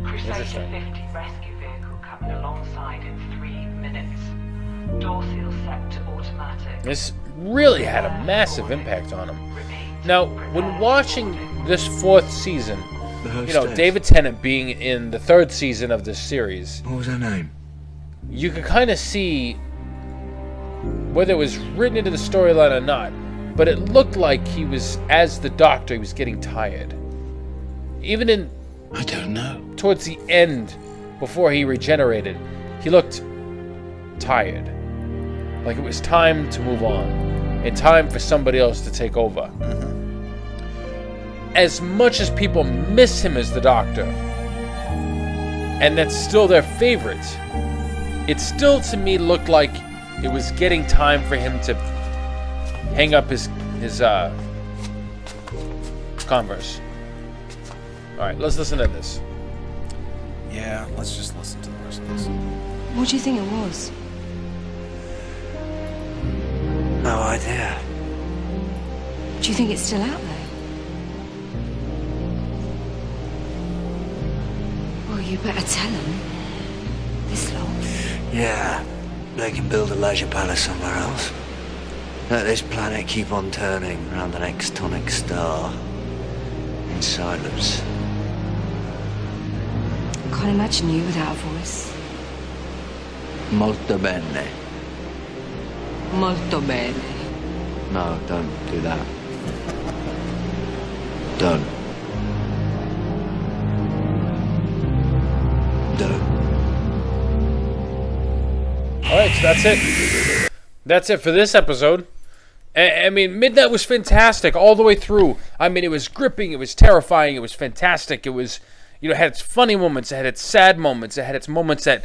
Crusader 50 rescue vehicle coming alongside in 3 minutes. Door seal set to automatic. This really had a massive impact on him. Now, when watching this 4th season, you know, David Tennant being in the 3rd season of this series, What was her name? you could kind of see whether it was written into the storyline or not, but it looked like he was, as the Doctor, he was getting tired. Even in, I don't know, towards the end, before he regenerated, he looked tired. Like it was time to move on, and time for somebody else to take over. As much as people miss him as the Doctor, and that's still their favorite, it still to me looked like it was getting time for him to hang up his Converse. Alright, let's listen to this. Yeah, let's just listen to the rest of this. What do you think it was? No idea. Do you think it's still out there? Well, you better tell them. This long. Yeah, they can build a leisure palace somewhere else. Let this planet keep on turning around the next tonic star. In silence. Can't imagine you without a voice. Molto bene. Molto bene. No, don't do that. Don't. Alright, so that's it. That's it for this episode. I mean, Midnight was fantastic all the way through. I mean, it was gripping, it was terrifying, it was fantastic. It was, you know, it had its funny moments, it had its sad moments, it had its moments that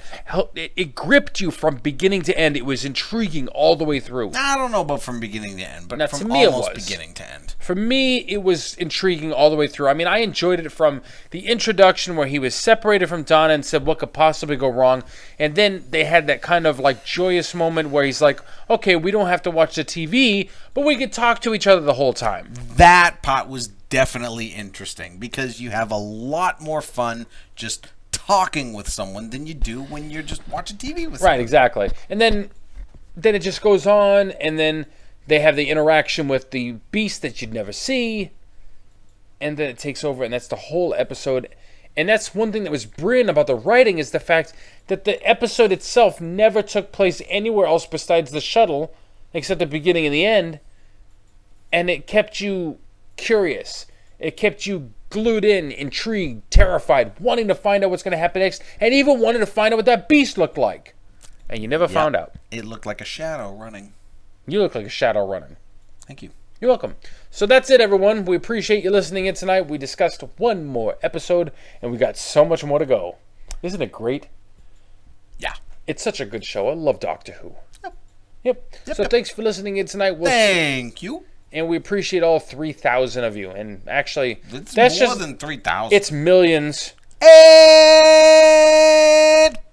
it gripped you from beginning to end. It was intriguing all the way through. I don't know about from beginning to end, but now, from to me almost it was. beginning to end. For me, it was intriguing all the way through. I mean, I enjoyed it from the introduction where he was separated from Donna and said, what could possibly go wrong? And then they had that kind of like joyous moment where he's like, okay, we don't have to watch the TV, but we could talk to each other the whole time. That part was definitely interesting because you have a lot more fun just talking with someone than you do when you're just watching TV with someone. Right, exactly. And then it just goes on, and then they have the interaction with the beast that you'd never see, and then it takes over, and that's the whole episode. And that's one thing that was brilliant about the writing is the fact that the episode itself never took place anywhere else besides the shuttle, except the beginning and the end, and it kept you curious. It kept you glued in, intrigued, terrified, wanting to find out what's going to happen next, and even wanting to find out what that beast looked like. And you never found out. It looked like a shadow running. You look like a shadow running. Thank you. You're welcome. So that's it, everyone. We appreciate you listening in tonight. We discussed one more episode, and we got so much more to go. Isn't it great? Yeah. It's such a good show. I love Doctor Who. Yep. So thanks for listening in tonight. Thank you. And we appreciate all 3,000 of you. And actually, It's that's more just than 3,000. It's millions. And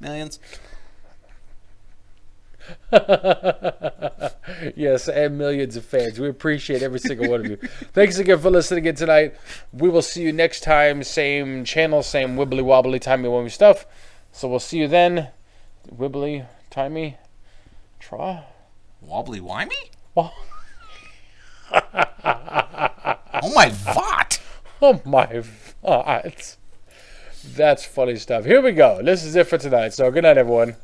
millions. Yes, and millions of fans. We appreciate every single one of you. Thanks again for listening in tonight. We will see you next time. Same channel, same wibbly wobbly, timey wimey stuff. So we'll see you then. Wibbly, timey, tra. Wobbly wimey? Oh my vot. Oh my vot. That's funny stuff. Here we go. This is it for tonight. So good night, everyone.